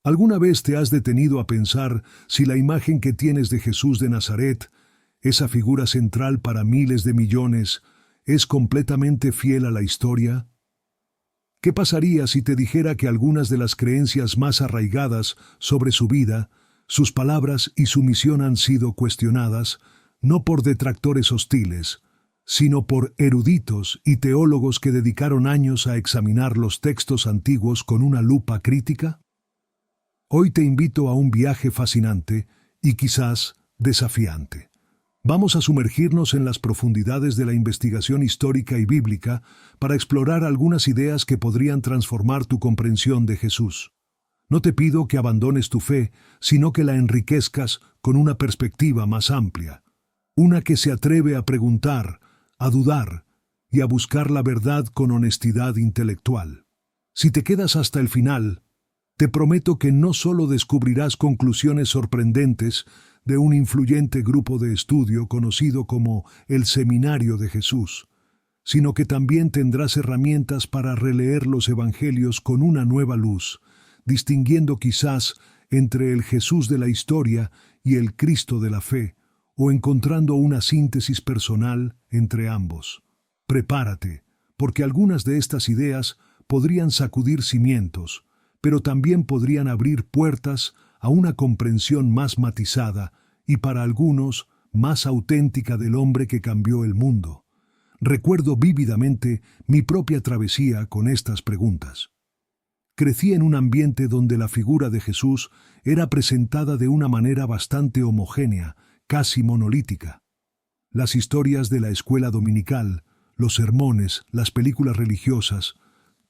¿Alguna vez te has detenido a pensar si la imagen que tienes de Jesús de Nazaret, esa figura central para miles de millones, es completamente fiel a la historia? ¿Qué pasaría si te dijera que algunas de las creencias más arraigadas sobre su vida, sus palabras y su misión han sido cuestionadas, no por detractores hostiles, sino por eruditos y teólogos que dedicaron años a examinar los textos antiguos con una lupa crítica? Hoy te invito a un viaje fascinante y quizás desafiante. Vamos a sumergirnos en las profundidades de la investigación histórica y bíblica para explorar algunas ideas que podrían transformar tu comprensión de Jesús. No te pido que abandones tu fe, sino que la enriquezcas con una perspectiva más amplia, una que se atreve a preguntar, a dudar y a buscar la verdad con honestidad intelectual. Si te quedas hasta el final, te prometo que no solo descubrirás conclusiones sorprendentes de un influyente grupo de estudio conocido como el Seminario de Jesús, sino que también tendrás herramientas para releer los Evangelios con una nueva luz, distinguiendo quizás entre el Jesús de la historia y el Cristo de la fe, o encontrando una síntesis personal entre ambos. Prepárate, porque algunas de estas ideas podrían sacudir cimientos, pero también podrían abrir puertas a una comprensión más matizada y para algunos más auténtica del hombre que cambió el mundo. Recuerdo vívidamente mi propia travesía con estas preguntas. Crecí en un ambiente donde la figura de Jesús era presentada de una manera bastante homogénea, casi monolítica. Las historias de la escuela dominical, los sermones, las películas religiosas,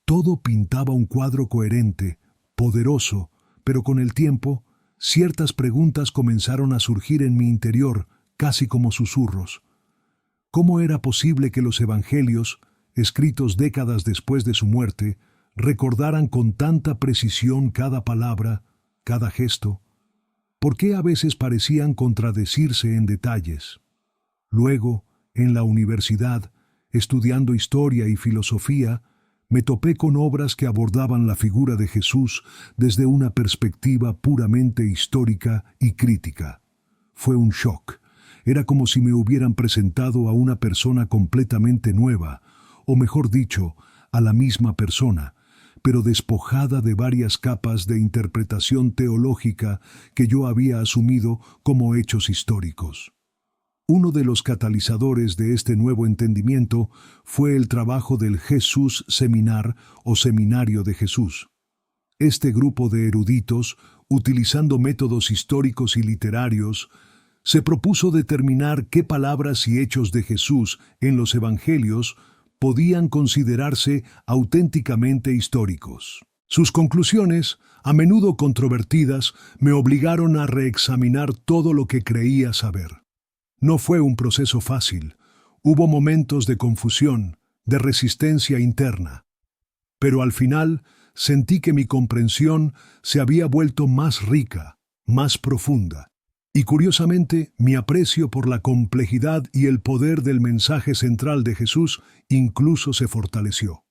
todo pintaba un cuadro coherente, poderoso, pero con el tiempo, ciertas preguntas comenzaron a surgir en mi interior, casi como susurros. ¿Cómo era posible que los evangelios, escritos décadas después de su muerte, recordaran con tanta precisión cada palabra, cada gesto? ¿Por qué a veces parecían contradecirse en detalles? Luego, en la universidad, estudiando historia y filosofía, me topé con obras que abordaban la figura de Jesús desde una perspectiva puramente histórica y crítica. Fue un shock. Era como si me hubieran presentado a una persona completamente nueva, o mejor dicho, a la misma persona, pero despojada de varias capas de interpretación teológica que yo había asumido como hechos históricos. Uno de los catalizadores de este nuevo entendimiento fue el trabajo del Jesús Seminar o Seminario de Jesús. Este grupo de eruditos, utilizando métodos históricos y literarios, se propuso determinar qué palabras y hechos de Jesús en los Evangelios podían considerarse auténticamente históricos. Sus conclusiones, a menudo controvertidas, me obligaron a reexaminar todo lo que creía saber. No fue un proceso fácil. Hubo momentos de confusión, de resistencia interna. Pero al final sentí que mi comprensión se había vuelto más rica, más profunda. Y curiosamente, mi aprecio por la complejidad y el poder del mensaje central de Jesús incluso se fortaleció.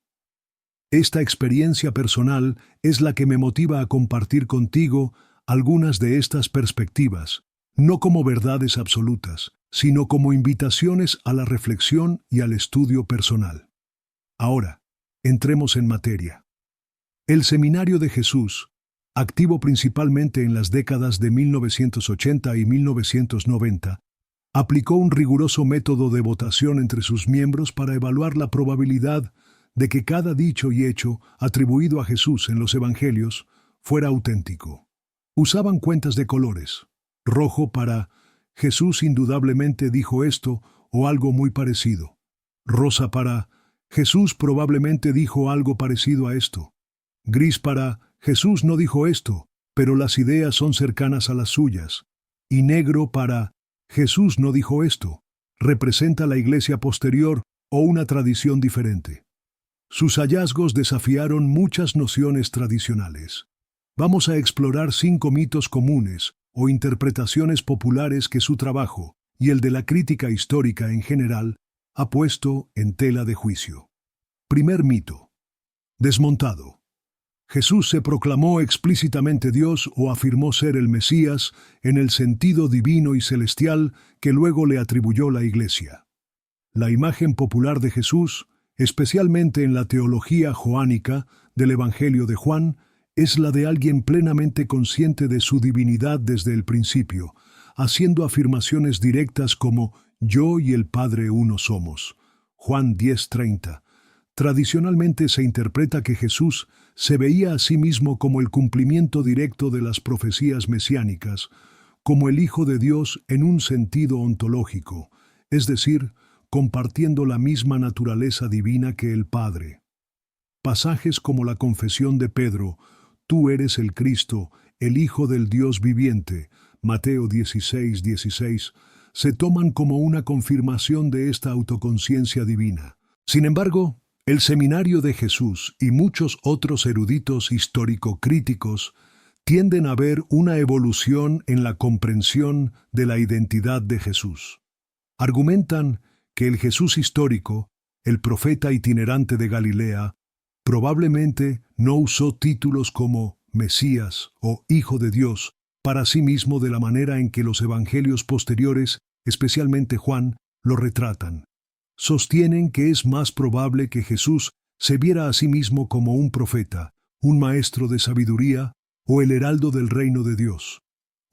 Esta experiencia personal es la que me motiva a compartir contigo algunas de estas perspectivas, no como verdades absolutas, sino como invitaciones a la reflexión y al estudio personal. Ahora, entremos en materia. El Seminario de Jesús, activo principalmente en las décadas de 1980 y 1990, aplicó un riguroso método de votación entre sus miembros para evaluar la probabilidad de que cada dicho y hecho atribuido a Jesús en los Evangelios fuera auténtico. Usaban cuentas de colores: rojo para Jesús indudablemente dijo esto o algo muy parecido; rosa para Jesús probablemente dijo algo parecido a esto; gris para Jesús no dijo esto, pero las ideas son cercanas a las suyas; y negro para Jesús no dijo esto, representa la iglesia posterior o una tradición diferente. Sus hallazgos desafiaron muchas nociones tradicionales. Vamos a explorar 5 mitos comunes o interpretaciones populares que su trabajo, y el de la crítica histórica en general, ha puesto en tela de juicio. Primer mito. Desmontado. Jesús se proclamó explícitamente Dios o afirmó ser el Mesías en el sentido divino y celestial que luego le atribuyó la Iglesia. La imagen popular de Jesús, especialmente en la teología joánica del Evangelio de Juan, es la de alguien plenamente consciente de su divinidad desde el principio, haciendo afirmaciones directas como «Yo y el Padre uno somos». Juan 10:30. Tradicionalmente se interpreta que Jesús se veía a sí mismo como el cumplimiento directo de las profecías mesiánicas, como el Hijo de Dios en un sentido ontológico, es decir, compartiendo la misma naturaleza divina que el Padre. Pasajes como la confesión de Pedro, «Tú eres el Cristo, el Hijo del Dios viviente», Mateo 16:16, se toman como una confirmación de esta autoconciencia divina. Sin embargo, el Seminario de Jesús y muchos otros eruditos histórico-críticos tienden a ver una evolución en la comprensión de la identidad de Jesús. Argumentan que el Jesús histórico, el profeta itinerante de Galilea, probablemente no usó títulos como Mesías o Hijo de Dios para sí mismo de la manera en que los evangelios posteriores, especialmente Juan, lo retratan. Sostienen que es más probable que Jesús se viera a sí mismo como un profeta, un maestro de sabiduría o el heraldo del reino de Dios,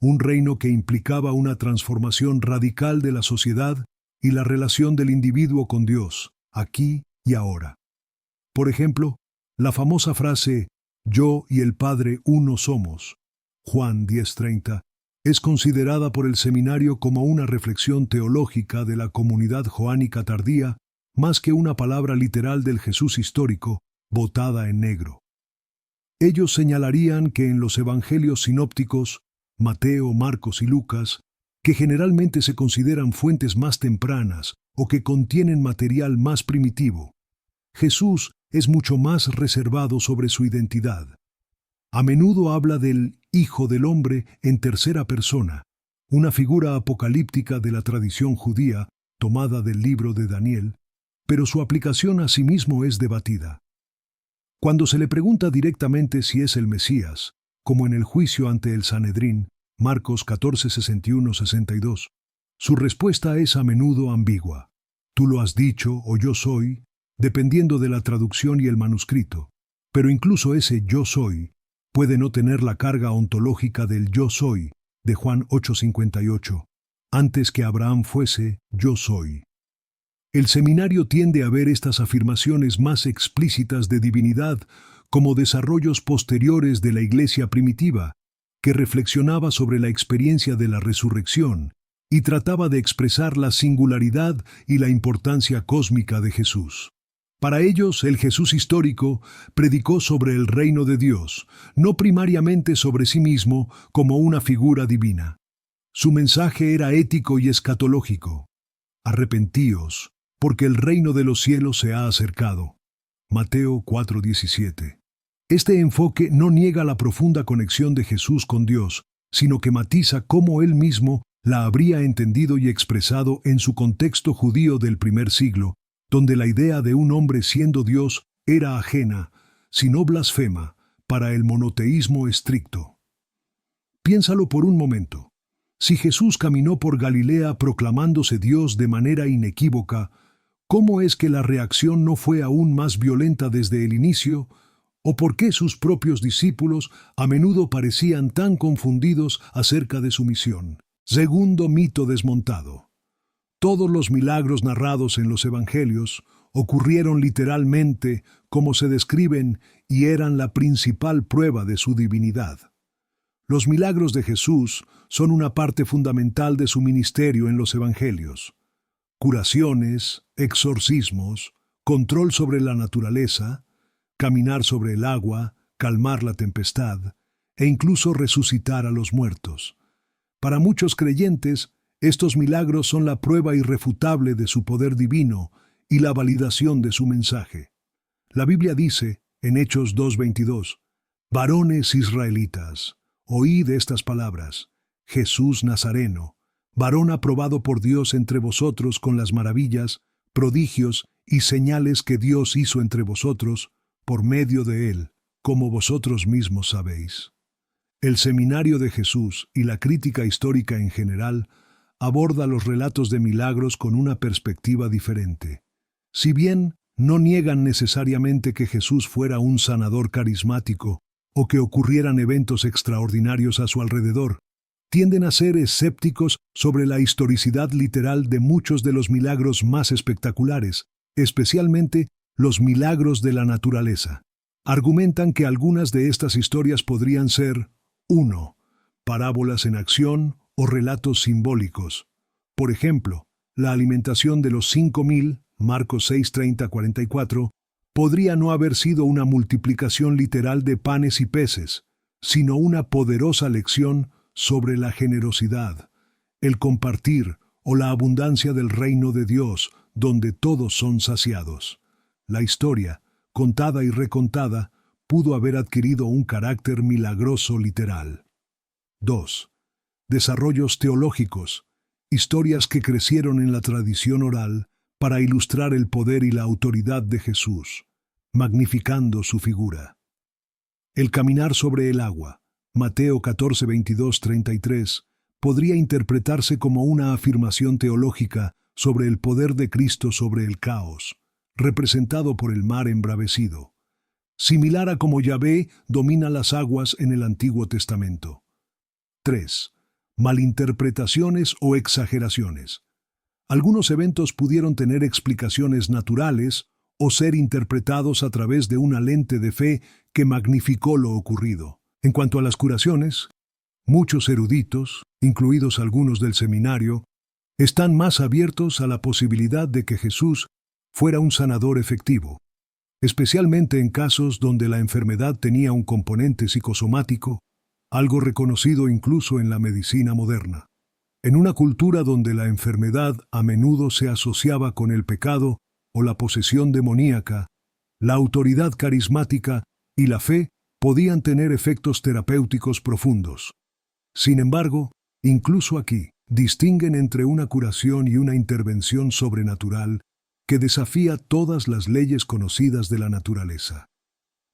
un reino que implicaba una transformación radical de la sociedad y la relación del individuo con Dios, aquí y ahora. Por ejemplo, la famosa frase «Yo y el Padre uno somos», Juan 10:30, es considerada por el seminario como una reflexión teológica de la comunidad joánica tardía, más que una palabra literal del Jesús histórico, botada en negro. Ellos señalarían que en los evangelios sinópticos, Mateo, Marcos y Lucas, que generalmente se consideran fuentes más tempranas o que contienen material más primitivo, Jesús es mucho más reservado sobre su identidad. A menudo habla del Hijo del Hombre en tercera persona, una figura apocalíptica de la tradición judía tomada del libro de Daniel, pero su aplicación a sí mismo es debatida. Cuando se le pregunta directamente si es el Mesías, como en el juicio ante el Sanedrín, Marcos 14:61-62, su respuesta es a menudo ambigua. Tú lo has dicho o yo soy, dependiendo de la traducción y el manuscrito, pero incluso ese yo soy puede no tener la carga ontológica del yo soy, de Juan 8:58. Antes que Abraham fuese, yo soy. El seminario tiende a ver estas afirmaciones más explícitas de divinidad como desarrollos posteriores de la Iglesia primitiva, que reflexionaba sobre la experiencia de la resurrección y trataba de expresar la singularidad y la importancia cósmica de Jesús. Para ellos, el Jesús histórico predicó sobre el reino de Dios, no primariamente sobre sí mismo como una figura divina. Su mensaje era ético y escatológico. Arrepentíos, porque el reino de los cielos se ha acercado. Mateo 4:17. Este enfoque no niega la profunda conexión de Jesús con Dios, sino que matiza cómo él mismo la habría entendido y expresado en su contexto judío del primer siglo, donde la idea de un hombre siendo Dios era ajena, si no blasfema, para el monoteísmo estricto. Piénsalo por un momento. Si Jesús caminó por Galilea proclamándose Dios de manera inequívoca, ¿cómo es que la reacción no fue aún más violenta desde el inicio? ¿O por qué sus propios discípulos a menudo parecían tan confundidos acerca de su misión? Segundo mito desmontado. Todos los milagros narrados en los Evangelios ocurrieron literalmente como se describen y eran la principal prueba de su divinidad. Los milagros de Jesús son una parte fundamental de su ministerio en los Evangelios. Curaciones, exorcismos, control sobre la naturaleza, caminar sobre el agua, calmar la tempestad e incluso resucitar a los muertos. Para muchos creyentes, estos milagros son la prueba irrefutable de su poder divino y la validación de su mensaje. La Biblia dice, en Hechos 2:22, «Varones israelitas, oíd estas palabras, Jesús Nazareno, varón aprobado por Dios entre vosotros con las maravillas, prodigios y señales que Dios hizo entre vosotros por medio de él». como vosotros mismos sabéis. El Seminario de Jesús y la crítica histórica en general aborda los relatos de milagros con una perspectiva diferente. Si bien no niegan necesariamente que Jesús fuera un sanador carismático o que ocurrieran eventos extraordinarios a su alrededor, tienden a ser escépticos sobre la historicidad literal de muchos de los milagros más espectaculares, especialmente los milagros de la naturaleza. Argumentan que algunas de estas historias podrían ser 1. Parábolas en acción o relatos simbólicos. Por ejemplo, la alimentación de los 5,000, Marcos 6:30-44, podría no haber sido una multiplicación literal de panes y peces, sino una poderosa lección sobre la generosidad, el compartir o la abundancia del reino de Dios, donde todos son saciados. La historia, contada y recontada, pudo haber adquirido un carácter milagroso literal. 2. Desarrollos teológicos, historias que crecieron en la tradición oral para ilustrar el poder y la autoridad de Jesús, magnificando su figura. El caminar sobre el agua, Mateo 14:22-33, podría interpretarse como una afirmación teológica sobre el poder de Cristo sobre el caos, representado por el mar embravecido, similar a como Yahvé domina las aguas en el Antiguo Testamento. 3. Malinterpretaciones o exageraciones. Algunos eventos pudieron tener explicaciones naturales o ser interpretados a través de una lente de fe que magnificó lo ocurrido. En cuanto a las curaciones, muchos eruditos, incluidos algunos del seminario, están más abiertos a la posibilidad de que Jesús fuera un sanador efectivo, especialmente en casos donde la enfermedad tenía un componente psicosomático, algo reconocido incluso en la medicina moderna. En una cultura donde la enfermedad a menudo se asociaba con el pecado o la posesión demoníaca, la autoridad carismática y la fe podían tener efectos terapéuticos profundos. Sin embargo, incluso aquí, distinguen entre una curación y una intervención sobrenatural que desafía todas las leyes conocidas de la naturaleza.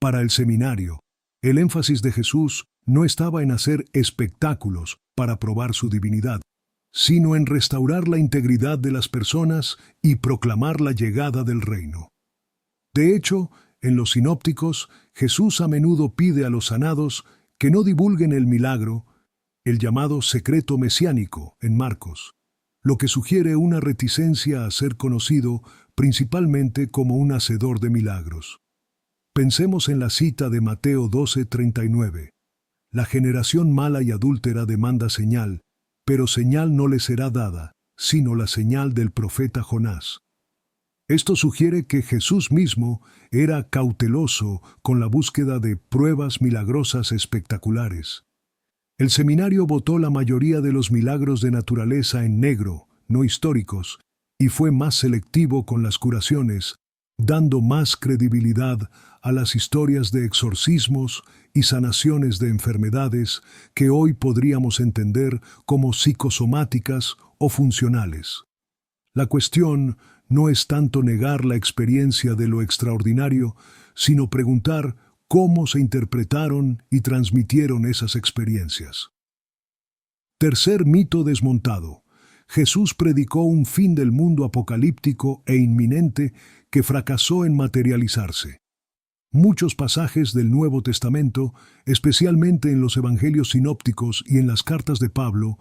Para el seminario, el énfasis de Jesús no estaba en hacer espectáculos para probar su divinidad, sino en restaurar la integridad de las personas y proclamar la llegada del reino. De hecho, en los sinópticos, Jesús a menudo pide a los sanados que no divulguen el milagro, el llamado secreto mesiánico en Marcos, lo que sugiere una reticencia a ser conocido principalmente como un hacedor de milagros. Pensemos en la cita de Mateo 12:39. La generación mala y adúltera demanda señal, pero señal no le será dada, sino la señal del profeta Jonás. Esto sugiere que Jesús mismo era cauteloso con la búsqueda de pruebas milagrosas espectaculares. El seminario votó la mayoría de los milagros de naturaleza en negro, no históricos, y fue más selectivo con las curaciones, dando más credibilidad a las historias de exorcismos y sanaciones de enfermedades que hoy podríamos entender como psicosomáticas o funcionales. La cuestión no es tanto negar la experiencia de lo extraordinario, sino preguntar cómo se interpretaron y transmitieron esas experiencias. Tercer mito desmontado. Jesús predicó un fin del mundo apocalíptico e inminente que fracasó en materializarse. Muchos pasajes del Nuevo Testamento, especialmente en los Evangelios sinópticos y en las cartas de Pablo,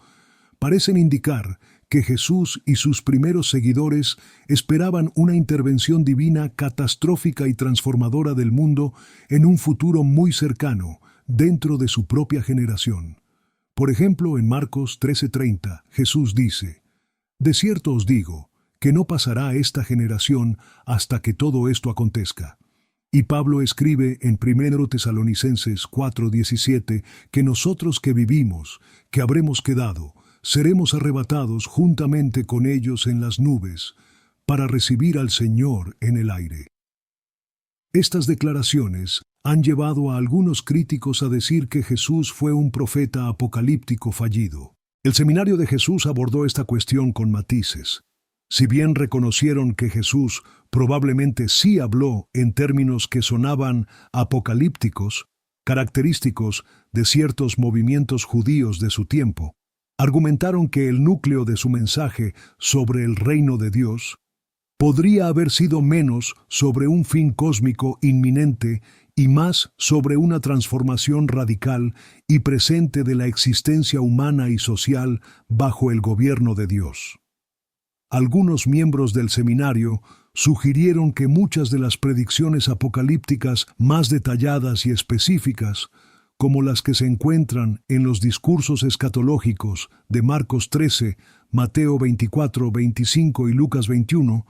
parecen indicar que Jesús y sus primeros seguidores esperaban una intervención divina catastrófica y transformadora del mundo en un futuro muy cercano, dentro de su propia generación. Por ejemplo, en Marcos 13:30, Jesús dice: «De cierto os digo, que no pasará esta generación hasta que todo esto acontezca». Y Pablo escribe en 1 Tesalonicenses 4:17 que nosotros que vivimos, que habremos quedado, seremos arrebatados juntamente con ellos en las nubes, para recibir al Señor en el aire. Estas declaraciones han llevado a algunos críticos a decir que Jesús fue un profeta apocalíptico fallido. El seminario de Jesús abordó esta cuestión con matices. Si bien reconocieron que Jesús probablemente sí habló en términos que sonaban apocalípticos, característicos de ciertos movimientos judíos de su tiempo, argumentaron que el núcleo de su mensaje sobre el reino de Dios podría haber sido menos sobre un fin cósmico inminente y más sobre una transformación radical y presente de la existencia humana y social bajo el gobierno de Dios. Algunos miembros del seminario sugirieron que muchas de las predicciones apocalípticas más detalladas y específicas, como las que se encuentran en los discursos escatológicos de Marcos 13, Mateo 24, 25 y Lucas 21,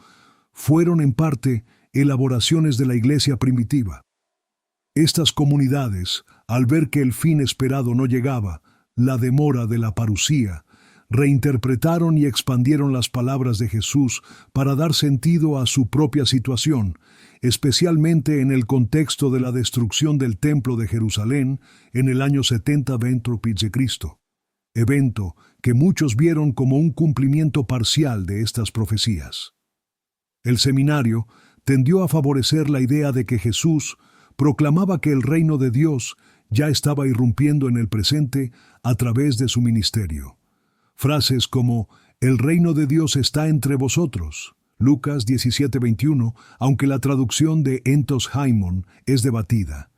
fueron en parte elaboraciones de la iglesia primitiva. Estas comunidades, al ver que el fin esperado no llegaba, la demora de la parusía, reinterpretaron y expandieron las palabras de Jesús para dar sentido a su propia situación, especialmente en el contexto de la destrucción del Templo de Jerusalén en el año 70 dentro de Cristo, evento que muchos vieron como un cumplimiento parcial de estas profecías. El seminario tendió a favorecer la idea de que Jesús proclamaba que el reino de Dios ya estaba irrumpiendo en el presente a través de su ministerio. Frases como «El reino de Dios está entre vosotros», Lucas 17:21, aunque la traducción de entos haimon es debatida.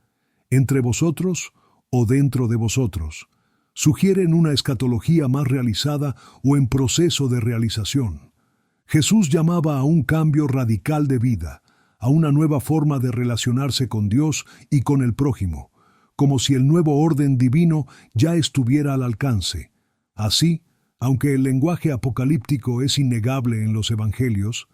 «Entre vosotros» o «dentro de vosotros», sugieren una escatología más realizada o en proceso de realización. Jesús llamaba a un cambio radical de vida, a una nueva forma de relacionarse con Dios y con el prójimo, como si el nuevo orden divino ya estuviera al alcance. Así, aunque el lenguaje apocalíptico es innegable en los evangelios,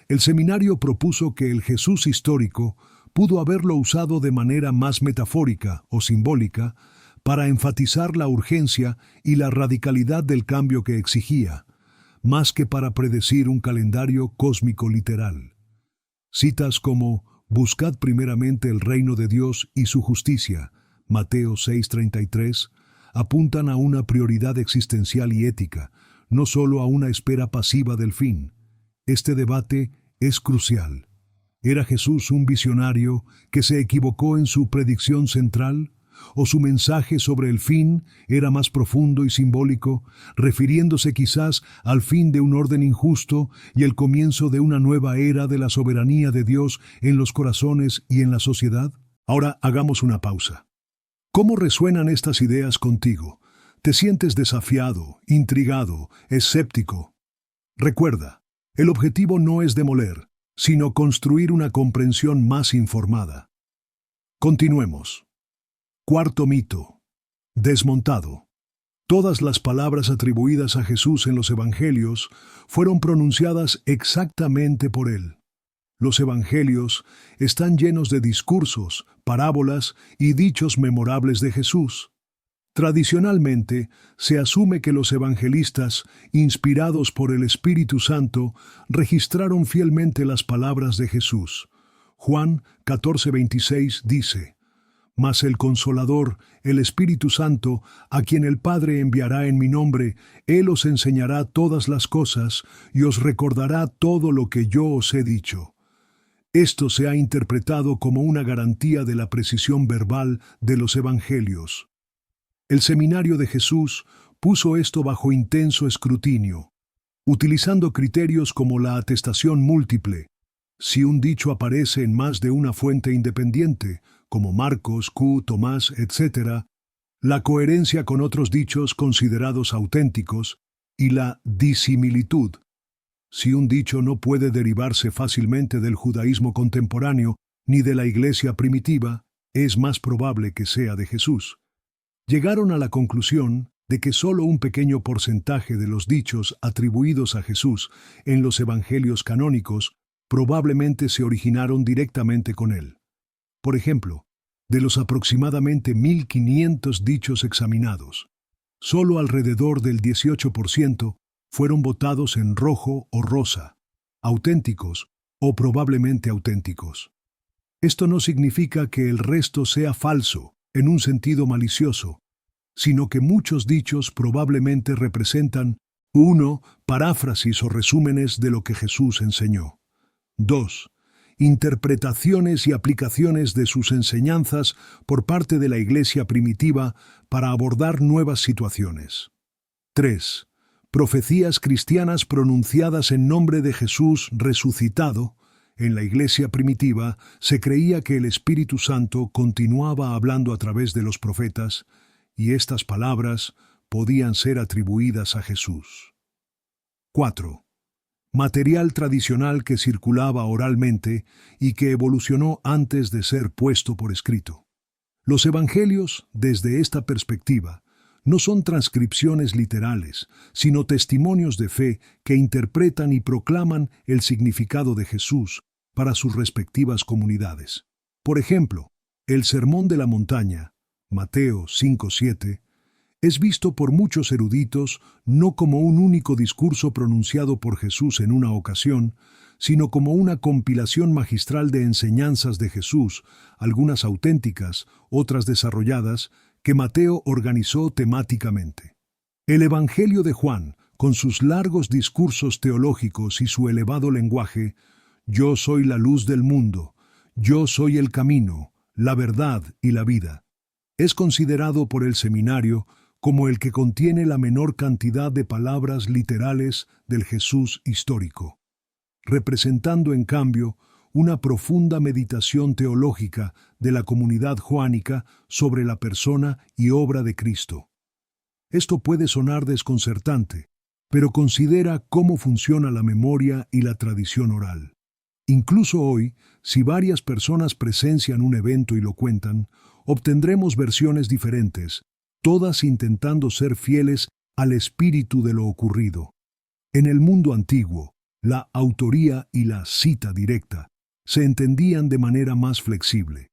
el seminario propuso que el Jesús histórico pudo haberlo usado de manera más metafórica o simbólica para enfatizar la urgencia y la radicalidad del cambio que exigía, más que para predecir un calendario cósmico literal. Citas como «Buscad primeramente el reino de Dios y su justicia», Mateo 6:33, apuntan a una prioridad existencial y ética, no solo a una espera pasiva del fin. Este debate es crucial. ¿Era Jesús un visionario que se equivocó en su predicción central? ¿O su mensaje sobre el fin era más profundo y simbólico, refiriéndose quizás al fin de un orden injusto y el comienzo de una nueva era de la soberanía de Dios en los corazones y en la sociedad? Ahora hagamos una pausa. ¿Cómo resuenan estas ideas contigo? ¿Te sientes desafiado, intrigado, escéptico? Recuerda, el objetivo no es demoler, sino construir una comprensión más informada. Continuemos. Cuarto mito. Desmontado. Todas las palabras atribuidas a Jesús en los evangelios fueron pronunciadas exactamente por él. Los evangelios están llenos de discursos, parábolas y dichos memorables de Jesús. Tradicionalmente, se asume que los evangelistas, inspirados por el Espíritu Santo, registraron fielmente las palabras de Jesús. Juan 14:26 dice: «Mas el Consolador, el Espíritu Santo, a quien el Padre enviará en mi nombre, Él os enseñará todas las cosas y os recordará todo lo que yo os he dicho». Esto se ha interpretado como una garantía de la precisión verbal de los evangelios. El seminario de Jesús puso esto bajo intenso escrutinio, utilizando criterios como la atestación múltiple. Si un dicho aparece en más de una fuente independiente, como Marcos, Q, Tomás, etc., la coherencia con otros dichos considerados auténticos y la disimilitud. Si un dicho no puede derivarse fácilmente del judaísmo contemporáneo ni de la iglesia primitiva, es más probable que sea de Jesús. Llegaron a la conclusión de que solo un pequeño porcentaje de los dichos atribuidos a Jesús en los evangelios canónicos probablemente se originaron directamente con él. Por ejemplo, de los aproximadamente 1.500 dichos examinados, solo alrededor del 18% fueron votados en rojo o rosa, auténticos o probablemente auténticos. Esto no significa que el resto sea falso, en un sentido malicioso, sino que muchos dichos probablemente representan 1. Paráfrasis o resúmenes de lo que Jesús enseñó. 2. Interpretaciones y aplicaciones de sus enseñanzas por parte de la Iglesia primitiva para abordar nuevas situaciones. 3. Profecías cristianas pronunciadas en nombre de Jesús resucitado. En la Iglesia primitiva se creía que el Espíritu Santo continuaba hablando a través de los profetas, y estas palabras podían ser atribuidas a Jesús. 4. Material tradicional que circulaba oralmente y que evolucionó antes de ser puesto por escrito. Los evangelios, desde esta perspectiva, no son transcripciones literales, sino testimonios de fe que interpretan y proclaman el significado de Jesús para sus respectivas comunidades. Por ejemplo, el Sermón de la Montaña, Mateo 5:7, es visto por muchos eruditos no como un único discurso pronunciado por Jesús en una ocasión, sino como una compilación magistral de enseñanzas de Jesús, algunas auténticas, otras desarrolladas, que Mateo organizó temáticamente. El Evangelio de Juan, con sus largos discursos teológicos y su elevado lenguaje, «Yo soy la luz del mundo, yo soy el camino, la verdad y la vida», es considerado por el seminario como el que contiene la menor cantidad de palabras literales del Jesús histórico, representando en cambio una profunda meditación teológica de la comunidad joánica sobre la persona y obra de Cristo. Esto puede sonar desconcertante, pero considera cómo funciona la memoria y la tradición oral. Incluso hoy, si varias personas presencian un evento y lo cuentan, obtendremos versiones diferentes, todas intentando ser fieles al espíritu de lo ocurrido. En el mundo antiguo, la autoría y la cita directa se entendían de manera más flexible.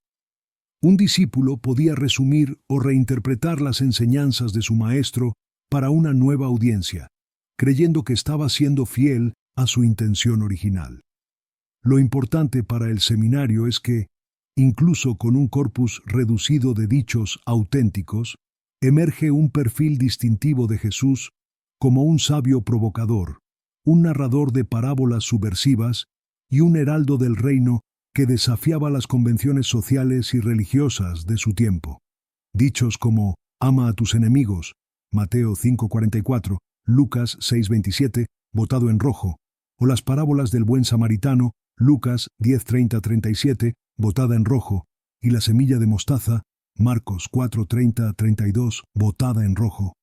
Un discípulo podía resumir o reinterpretar las enseñanzas de su maestro para una nueva audiencia, creyendo que estaba siendo fiel a su intención original. Lo importante para el seminario es que, incluso con un corpus reducido de dichos auténticos, emerge un perfil distintivo de Jesús como un sabio provocador, un narrador de parábolas subversivas y un heraldo del reino que desafiaba las convenciones sociales y religiosas de su tiempo. Dichos como «ama a tus enemigos», Mateo 5:44, Lucas 6:27, botado en rojo, o las parábolas del buen samaritano, Lucas 10:30-37, botada en rojo, y la semilla de mostaza, Marcos 4:30-32, botada en rojo,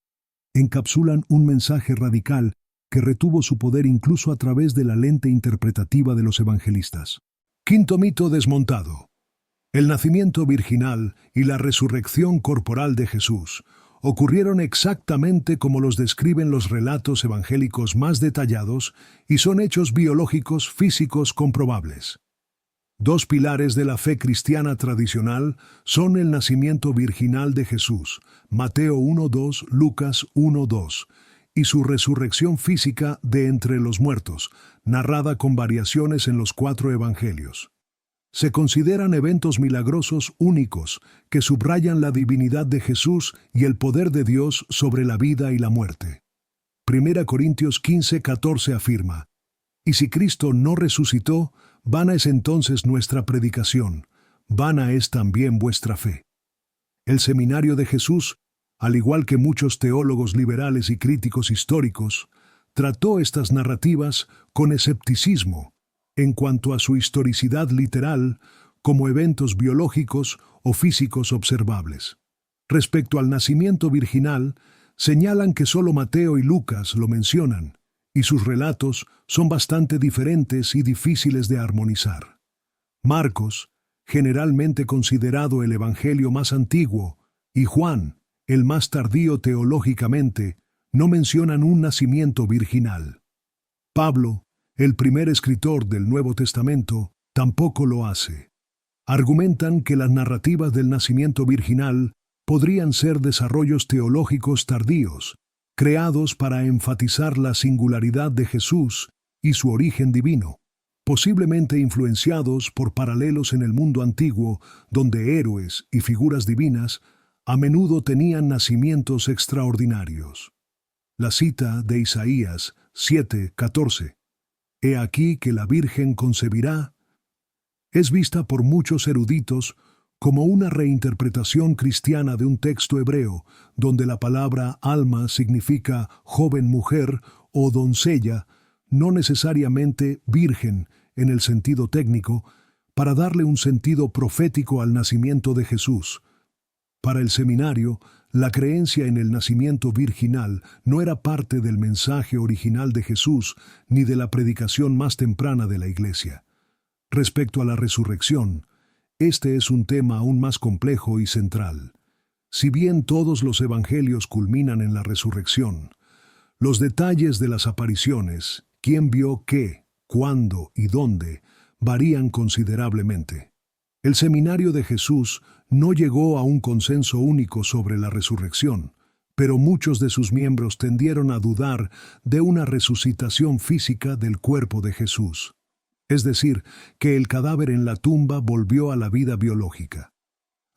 encapsulan un mensaje radical que retuvo su poder incluso a través de la lente interpretativa de los evangelistas. Quinto mito desmontado. El nacimiento virginal y la resurrección corporal de Jesús ocurrieron exactamente como los describen los relatos evangélicos más detallados y son hechos biológicos físicos comprobables. Dos pilares de la fe cristiana tradicional son el nacimiento virginal de Jesús, Mateo 1:2, Lucas 1:2, y su resurrección física de entre los muertos, narrada con variaciones en los 4 evangelios. Se consideran eventos milagrosos únicos que subrayan la divinidad de Jesús y el poder de Dios sobre la vida y la muerte. 1 Corintios 15:14 afirma: «Y si Cristo no resucitó, vana es entonces nuestra predicación, vana es también vuestra fe». El Seminario de Jesús, al igual que muchos teólogos liberales y críticos históricos, trató estas narrativas con escepticismo en cuanto a su historicidad literal como eventos biológicos o físicos observables. Respecto al nacimiento virginal, señalan que solo Mateo y Lucas lo mencionan, y sus relatos son bastante diferentes y difíciles de armonizar. Marcos, generalmente considerado el evangelio más antiguo, y Juan, el más tardío teológicamente, no mencionan un nacimiento virginal. Pablo, el primer escritor del Nuevo Testamento, tampoco lo hace. Argumentan que las narrativas del nacimiento virginal podrían ser desarrollos teológicos tardíos, creados para enfatizar la singularidad de Jesús y su origen divino, posiblemente influenciados por paralelos en el mundo antiguo, donde héroes y figuras divinas a menudo tenían nacimientos extraordinarios. La cita de Isaías 7:14, «He aquí que la Virgen concebirá», es vista por muchos eruditos como una reinterpretación cristiana de un texto hebreo, donde la palabra alma significa joven mujer o doncella, no necesariamente virgen en el sentido técnico, para darle un sentido profético al nacimiento de Jesús. Para el seminario, la creencia en el nacimiento virginal no era parte del mensaje original de Jesús ni de la predicación más temprana de la Iglesia. Respecto a la resurrección, este es un tema aún más complejo y central. Si bien todos los evangelios culminan en la resurrección, los detalles de las apariciones, quién vio qué, cuándo y dónde, varían considerablemente. El seminario de Jesús no llegó a un consenso único sobre la resurrección, pero muchos de sus miembros tendieron a dudar de una resucitación física del cuerpo de Jesús. Es decir, que el cadáver en la tumba volvió a la vida biológica.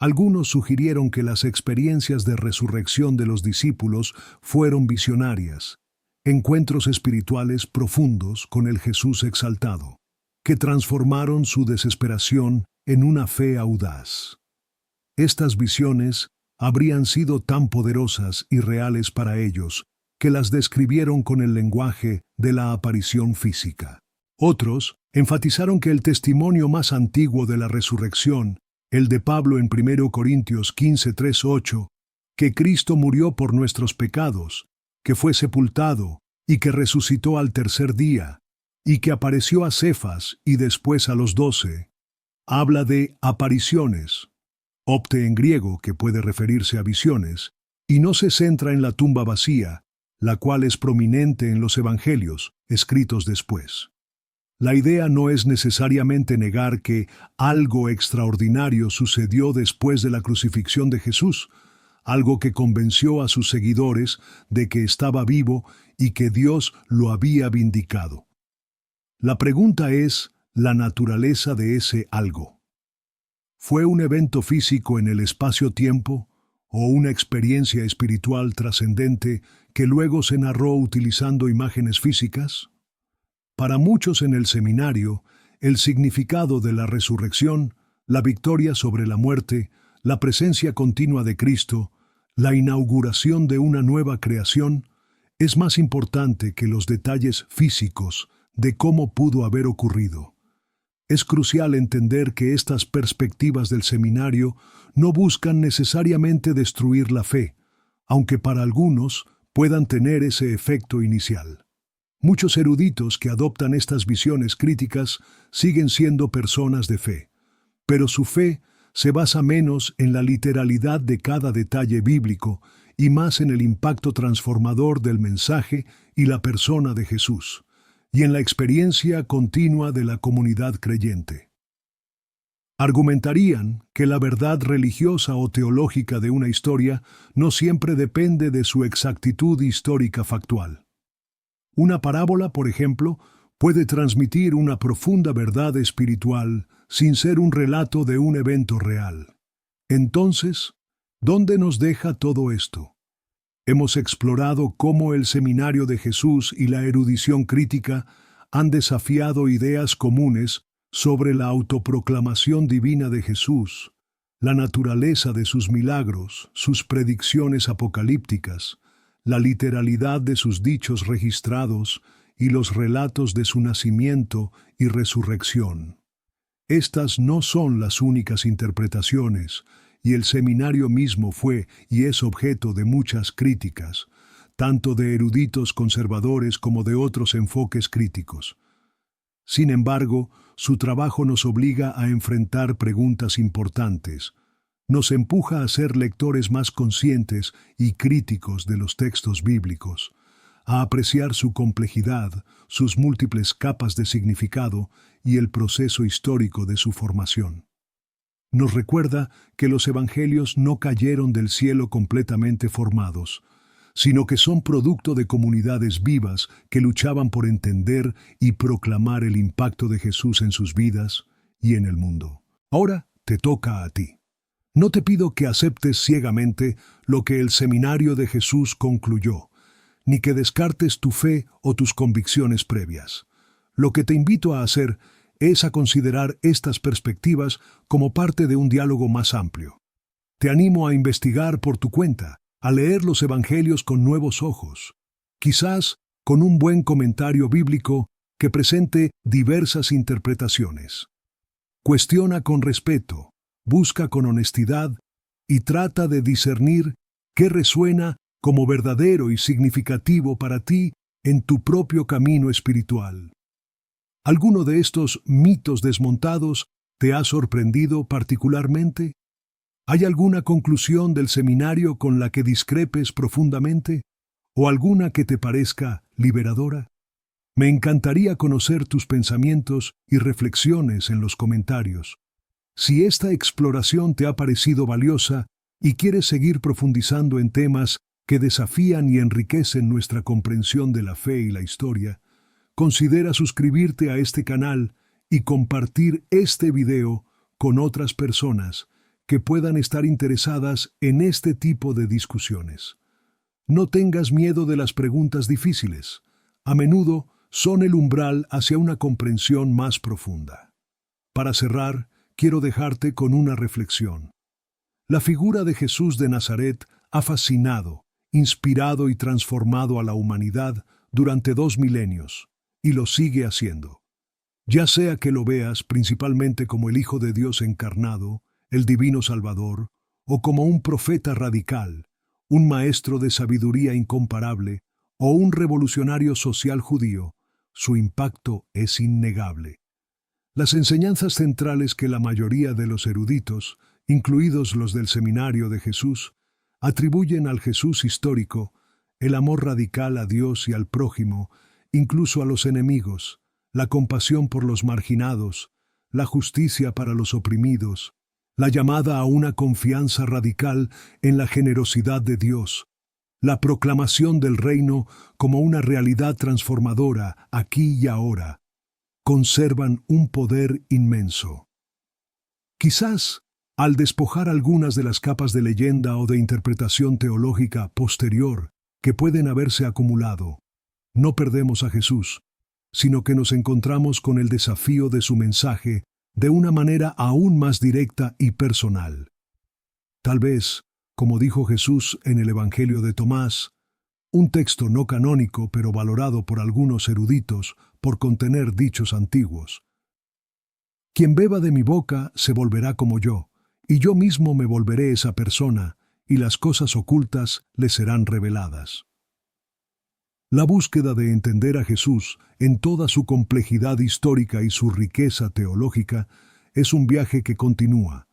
Algunos sugirieron que las experiencias de resurrección de los discípulos fueron visionarias, encuentros espirituales profundos con el Jesús exaltado, que transformaron su desesperación en una fe audaz. Estas visiones habrían sido tan poderosas y reales para ellos que las describieron con el lenguaje de la aparición física. Otros enfatizaron que el testimonio más antiguo de la resurrección, el de Pablo en 1 Corintios 15:3-8, que Cristo murió por nuestros pecados, que fue sepultado y que resucitó al tercer día, y que apareció a Cefas y después a los 12, habla de apariciones, opte en griego, que puede referirse a visiones, y no se centra en la tumba vacía, la cual es prominente en los evangelios, escritos después. La idea no es necesariamente negar que algo extraordinario sucedió después de la crucifixión de Jesús, algo que convenció a sus seguidores de que estaba vivo y que Dios lo había vindicado. La pregunta es la naturaleza de ese algo. ¿Fue un evento físico en el espacio-tiempo o una experiencia espiritual trascendente que luego se narró utilizando imágenes físicas? Para muchos en el seminario, el significado de la resurrección, la victoria sobre la muerte, la presencia continua de Cristo, la inauguración de una nueva creación, es más importante que los detalles físicos de cómo pudo haber ocurrido. Es crucial entender que estas perspectivas del seminario no buscan necesariamente destruir la fe, aunque para algunos puedan tener ese efecto inicial. Muchos eruditos que adoptan estas visiones críticas siguen siendo personas de fe, pero su fe se basa menos en la literalidad de cada detalle bíblico y más en el impacto transformador del mensaje y la persona de Jesús, y en la experiencia continua de la comunidad creyente. Argumentarían que la verdad religiosa o teológica de una historia no siempre depende de su exactitud histórica factual. Una parábola, por ejemplo, puede transmitir una profunda verdad espiritual sin ser un relato de un evento real. Entonces, ¿dónde nos deja todo esto? Hemos explorado cómo el seminario de Jesús y la erudición crítica han desafiado ideas comunes sobre la autoproclamación divina de Jesús, la naturaleza de sus milagros, sus predicciones apocalípticas, la literalidad de sus dichos registrados y los relatos de su nacimiento y resurrección. Estas no son las únicas interpretaciones, y el seminario mismo fue y es objeto de muchas críticas, tanto de eruditos conservadores como de otros enfoques críticos. Sin embargo, su trabajo nos obliga a enfrentar preguntas importantes, nos empuja a ser lectores más conscientes y críticos de los textos bíblicos, a apreciar su complejidad, sus múltiples capas de significado y el proceso histórico de su formación. Nos recuerda que los evangelios no cayeron del cielo completamente formados, sino que son producto de comunidades vivas que luchaban por entender y proclamar el impacto de Jesús en sus vidas y en el mundo. Ahora te toca a ti. No te pido que aceptes ciegamente lo que el seminario de Jesús concluyó, ni que descartes tu fe o tus convicciones previas. Lo que te invito a hacer es a considerar estas perspectivas como parte de un diálogo más amplio. Te animo a investigar por tu cuenta, a leer los evangelios con nuevos ojos, quizás con un buen comentario bíblico que presente diversas interpretaciones. Cuestiona con respeto, busca con honestidad y trata de discernir qué resuena como verdadero y significativo para ti en tu propio camino espiritual. ¿Alguno de estos mitos desmontados te ha sorprendido particularmente? ¿Hay alguna conclusión del seminario con la que discrepes profundamente? ¿O alguna que te parezca liberadora? Me encantaría conocer tus pensamientos y reflexiones en los comentarios. Si esta exploración te ha parecido valiosa y quieres seguir profundizando en temas que desafían y enriquecen nuestra comprensión de la fe y la historia, considera suscribirte a este canal y compartir este video con otras personas que puedan estar interesadas en este tipo de discusiones. No tengas miedo de las preguntas difíciles. A menudo son el umbral hacia una comprensión más profunda. Para cerrar, quiero dejarte con una reflexión. La figura de Jesús de Nazaret ha fascinado, inspirado y transformado a la humanidad durante 2 milenios, y lo sigue haciendo. Ya sea que lo veas principalmente como el Hijo de Dios encarnado, el Divino Salvador, o como un profeta radical, un maestro de sabiduría incomparable, o un revolucionario social judío, su impacto es innegable. Las enseñanzas centrales que la mayoría de los eruditos, incluidos los del Seminario de Jesús, atribuyen al Jesús histórico, el amor radical a Dios y al prójimo, incluso a los enemigos, la compasión por los marginados, la justicia para los oprimidos, la llamada a una confianza radical en la generosidad de Dios, la proclamación del reino como una realidad transformadora aquí y ahora, conservan un poder inmenso. Quizás, al despojar algunas de las capas de leyenda o de interpretación teológica posterior que pueden haberse acumulado, no perdemos a Jesús, sino que nos encontramos con el desafío de su mensaje de una manera aún más directa y personal. Tal vez, como dijo Jesús en el Evangelio de Tomás, un texto no canónico pero valorado por algunos eruditos por contener dichos antiguos. Quien beba de mi boca se volverá como yo, y yo mismo me volveré esa persona, y las cosas ocultas le serán reveladas. La búsqueda de entender a Jesús en toda su complejidad histórica y su riqueza teológica es un viaje que continúa.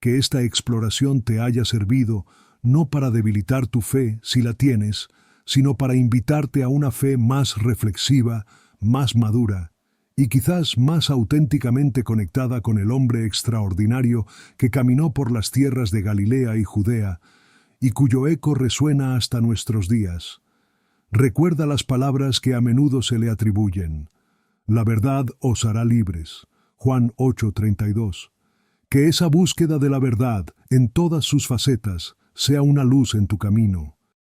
Que esta exploración te haya servido no para debilitar tu fe, si la tienes, sino para invitarte a una fe más reflexiva, más madura, y quizás más auténticamente conectada con el hombre extraordinario que caminó por las tierras de Galilea y Judea, y cuyo eco resuena hasta nuestros días. Recuerda las palabras que a menudo se le atribuyen. La verdad os hará libres. Juan 8:32. Que esa búsqueda de la verdad, en todas sus facetas, sea una luz en tu camino.